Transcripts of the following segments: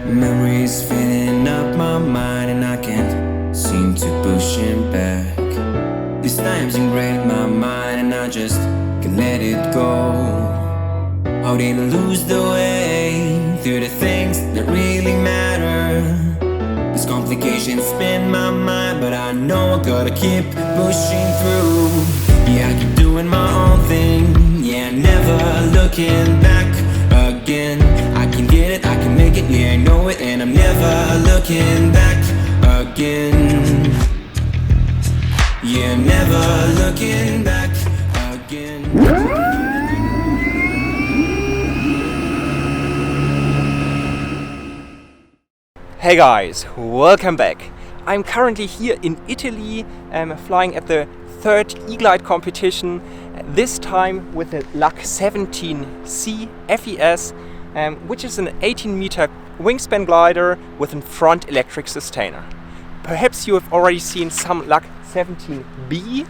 Memories filling up my mind and I can't seem to push him back. These times ingrained my mind and I just can't let it go. How did I lose the way through the things that really matter? These complications spin my mind, but I know I gotta keep pushing through. Yeah, I keep doing my own thing, yeah, never looking back again. I can get it, I can make it, yeah, I know it, and I'm never looking back again. Yeah, never looking back again. Hey guys, welcome back. I'm currently here in Italy, flying at the third E-Glide competition, this time with the LAK17c FES, which is an 18-meter wingspan glider with a front electric sustainer. Perhaps you have already seen some LAK17b.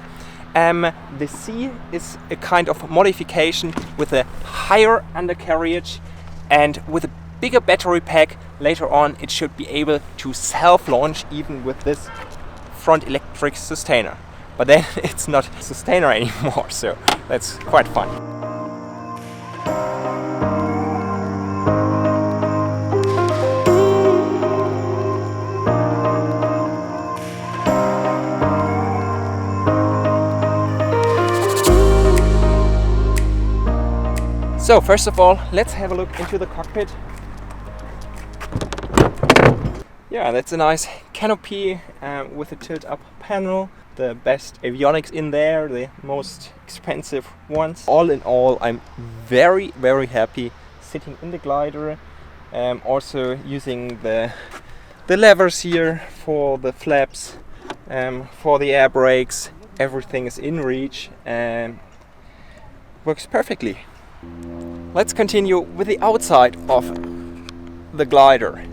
The C is a kind of modification with a higher undercarriage and with a bigger battery pack. Later on it should be able to self-launch even with this front electric sustainer. But then it's not a sustainer anymore, so that's quite fun. So first of all, let's have a look into the cockpit. Yeah, that's a nice canopy with a tilt-up panel. The best avionics in there, the most expensive ones. All in all, I'm very, very happy sitting in the glider. Also using the levers here for the flaps, for the air brakes. Everything is in reach and works perfectly. Let's continue with the outside of the glider.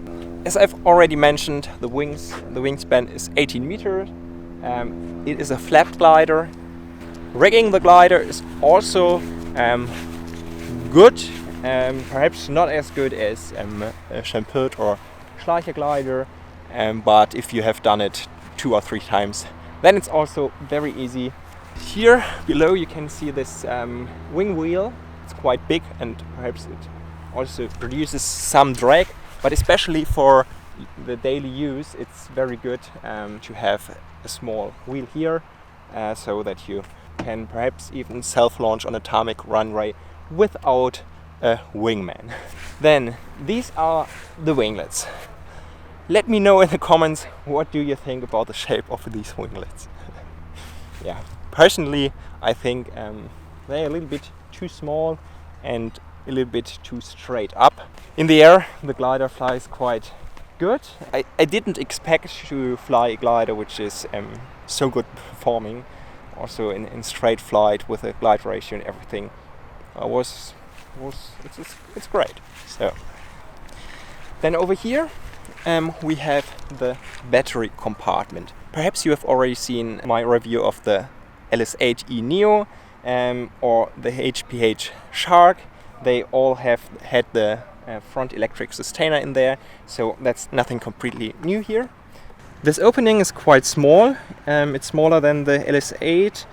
As I've already mentioned, the wingspan is 18 meters. It is a flat glider. Rigging the glider is also good, perhaps not as good as a Compartment or Schleicher glider, but if you have done it 2 or 3 times, then it's also very easy. Here below you can see this wing wheel. It's quite big and perhaps it also produces some drag, but especially for the daily use it's very good to have a small wheel here, so that you can perhaps even self-launch on a tarmac runway without a wingman. Then these are the winglets. Let me know in the comments what do you think about the shape of these winglets. Yeah, personally I think they're a little bit too small and a little bit too straight up. In the air the glider flies quite good. I didn't expect to fly a glider which is so good performing, also in straight flight with a glide ratio and everything. It's great. So then over here we have the battery compartment. Perhaps you have already seen my review of the LS8E Neo or the HPH Shark. They all have had the front electric sustainer in there, so that's nothing completely new here. This opening is quite small. It's smaller than the LS8.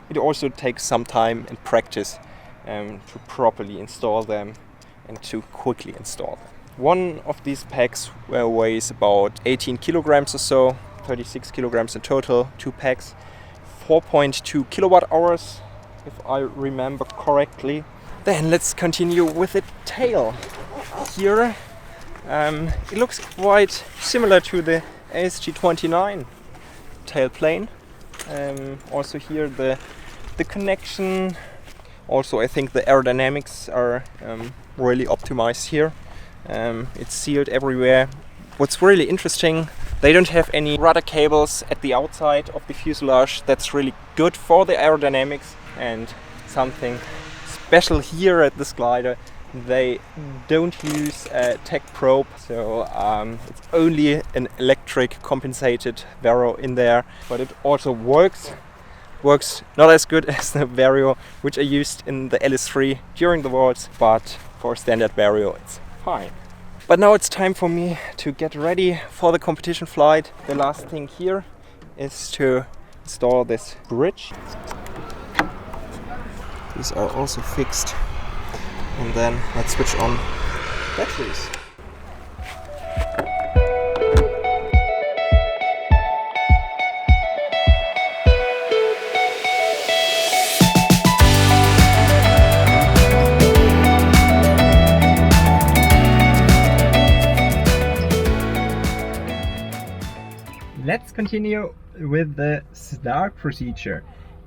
It also takes some time and practice to properly install them and to quickly install them. One of these packs weighs about 18 kilograms or so, 36 kilograms in total, 2 packs, 4.2 kilowatt hours if I remember correctly. Then let's continue with the tail. Here it looks quite similar to the ASG29 tail plane. Also here the connection. Also I think the aerodynamics are really optimized here. It's sealed everywhere. What's really interesting, they don't have any rudder cables at the outside of the fuselage. That's really good for the aerodynamics. And something special here at this glider, they don't use a tech probe, so it's only an electric compensated Vero in there, but it also works not as good as the Vario which I used in the LS3 during the waltz, but for standard Vario it's fine. But now it's time for me to get ready for the competition flight. The last thing here is to install this bridge. These are also fixed. And then let's switch on batteries. Let's continue with the start procedure.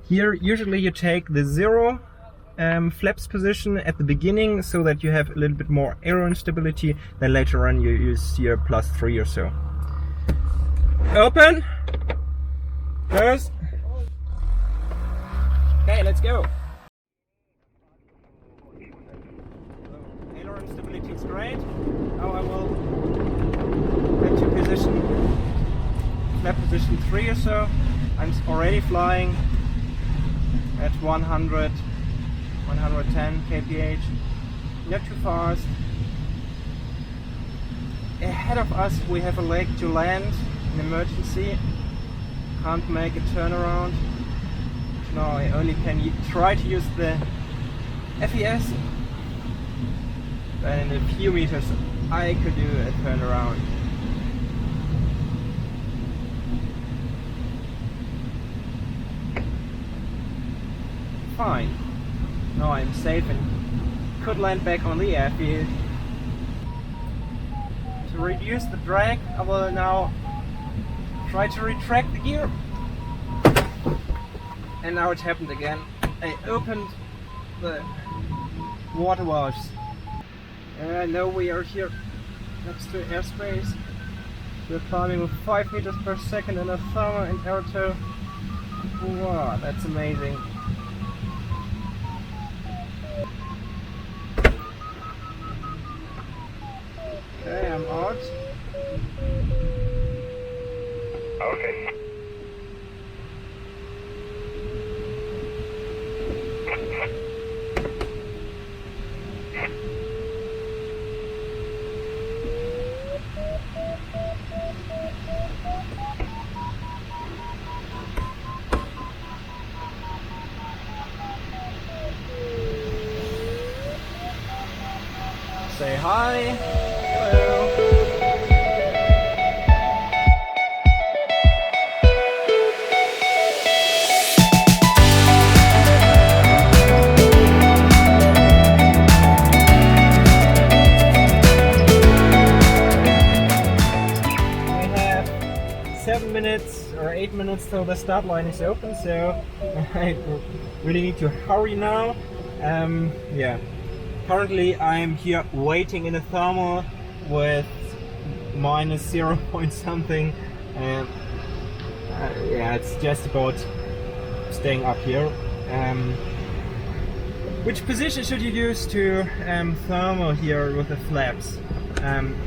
Here usually you take the 0 flaps position at the beginning so that you have a little bit more aero instability. Then later on you use your +3 or so. Open! Close! Okay, let's go! Aero instability is great. Now I will get to flap position 3 or so. I'm already flying at 100, 110 kph, not too fast. Ahead of us we have a lake to land, an emergency, can't make a turnaround. No, I only can try to use the FES, and in a few meters I could do a turnaround. Fine. Now I'm safe and could land back on the airfield. To reduce the drag, I will now try to retract the gear. And now it happened again. I opened the water valves. And now we are here next to airspace. We're climbing with 5 meters per second in a thermal and aerotol. Wow, that's amazing. Okay, I'm out. Okay. Say hi. Hello. We have 7 minutes or 8 minutes till the start line is open, so I really need to hurry now. Yeah. Currently I'm here waiting in a thermal with -0 point something, and yeah, it's just about staying up here. Which position should you use to thermal here with the flaps?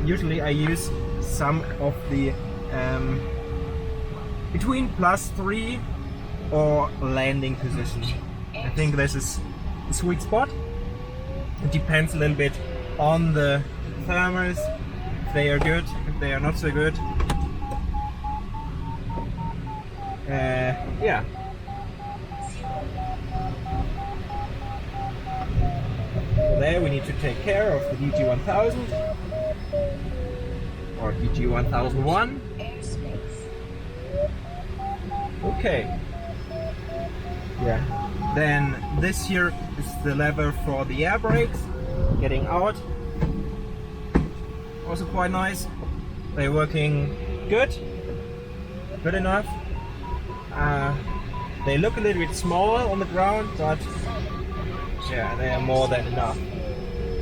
Usually I use some of the between +3 or landing position. I think this is the sweet spot. It depends a little bit on the thermals, if they are good, if they are not so good. Yeah. There we need to take care of the DG1000 or DG1001. Okay. Yeah. Then this here is the lever for the air brakes. Getting out. Also quite nice. They're working good. Good enough. They look a little bit smaller on the ground, but yeah, they are more than enough.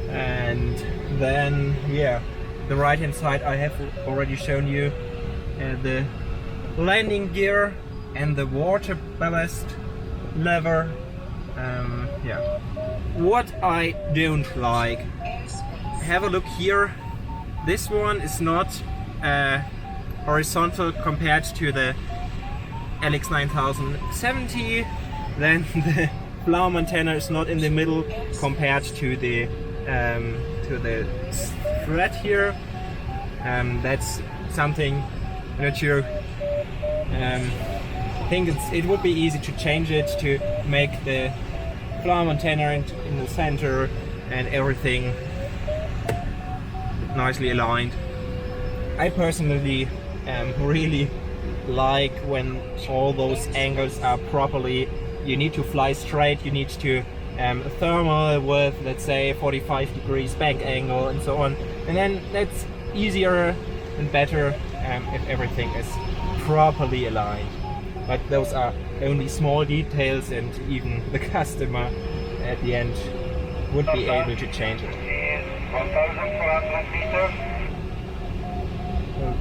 And then, yeah, the right hand side I have already shown you the landing gear and the water ballast lever. Yeah. What I don't like, have a look here. This one is not horizontal compared to the LAK17c. Then the flower antenna is not in the middle compared to the to the thread here. That's something I'm not sure. I think it would be easy to change it to make the climb antenna in the center and everything nicely aligned. I personally really like when all those angles are properly. You need to fly straight, you need to thermal with, let's say, 45 degrees back angle and so on, and then that's easier and better if everything is properly aligned. But those are only small details, and even the customer at the end would be able to change it. 1,400 meters.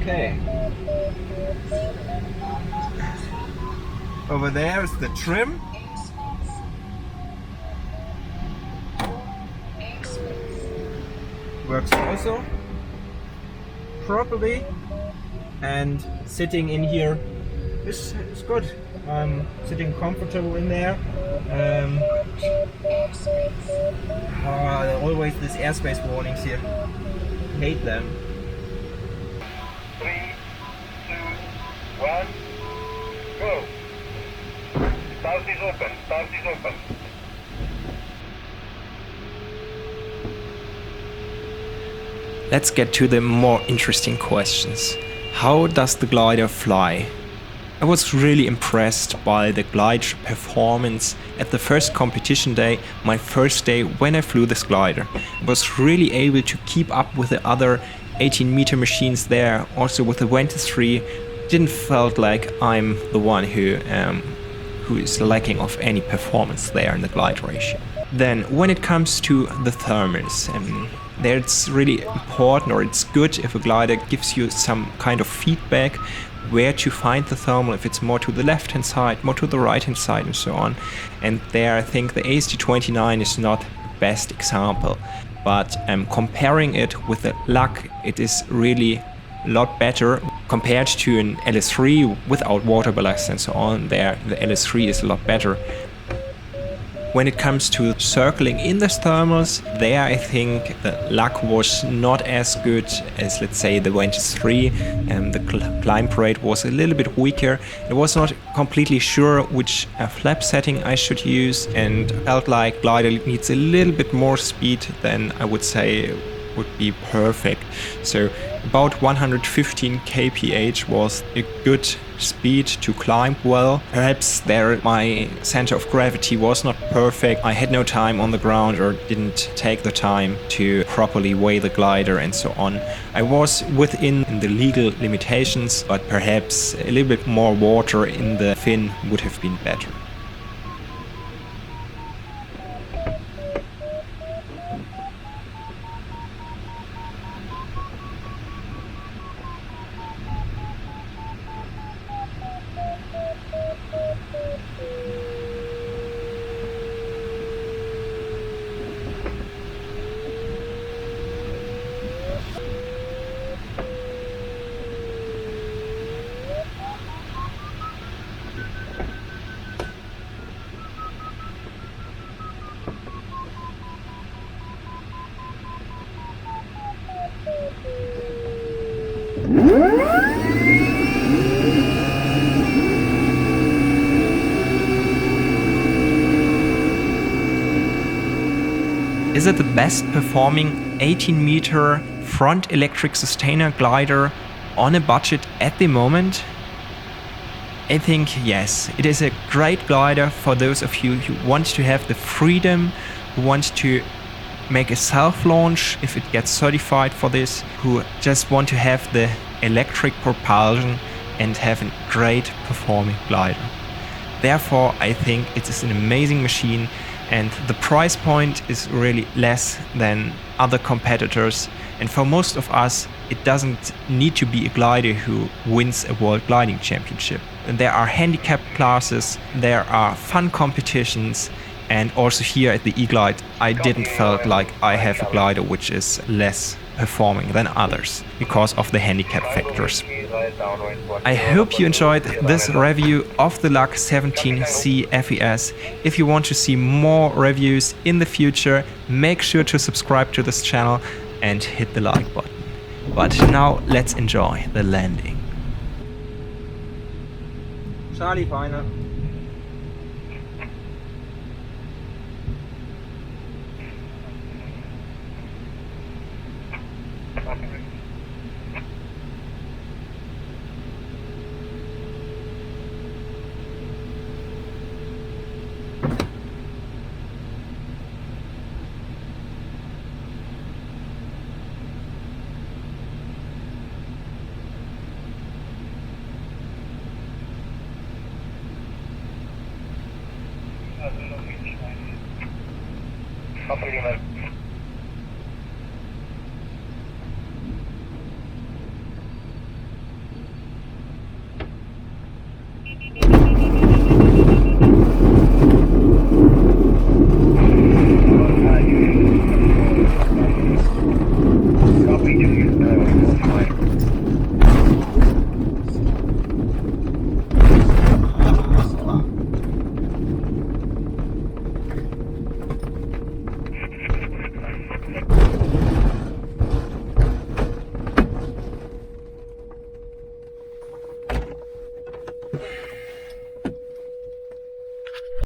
Okay. Over there is the trim. Works also properly, and sitting in here is good. I'm sitting comfortable in there. Always these airspace warnings here. Hate them. 3, 2, 1, go. Start is open, start is open. Let's get to the more interesting questions. How does the glider fly? I was really impressed by the glider performance at the first competition day, my first day when I flew this glider. I was really able to keep up with the other 18-meter machines there, also with the 23. Didn't felt like I'm the one who is lacking of any performance there in the glide ratio. Then when it comes to the thermals, there it's really important, or it's good if a glider gives you some kind of feedback where to find the thermal, if it's more to the left hand side, more to the right hand side, and so on. And there I think the AST29 is not the best example, but comparing it with the LAK, it is really a lot better compared to an LS3 without water ballast and so on. There the LS3 is a lot better. When it comes to circling in the thermals, there I think the LAK was not as good as, let's say, the 23, and the climb rate was a little bit weaker. I was not completely sure which flap setting I should use, and felt like glider needs a little bit more speed than I would say would be perfect. So about 115 kph was a good speed to climb well. Perhaps there my center of gravity was not perfect. I had no time on the ground, or didn't take the time to properly weigh the glider and so on. I was within the legal limitations, but perhaps a little bit more water in the fin would have been better. Is it the best performing 18-meter front electric sustainer glider on a budget at the moment? I think yes, it is a great glider for those of you who want to have the freedom, who want to make a self-launch if it gets certified for this, who just want to have the electric propulsion and have a great performing glider. Therefore, I think it is an amazing machine, and the price point is really less than other competitors, and for most of us it doesn't need to be a glider who wins a world gliding championship. And there are handicap classes, there are fun competitions, and also here at the E-Glide I didn't felt like I have a glider which is less performing than others because of the handicap factors. I hope you enjoyed this review of the LAK17c FES. If you want to see more reviews in the future, make sure to subscribe to this channel and hit the like button. But now let's enjoy the landing. Charlie final. Copy,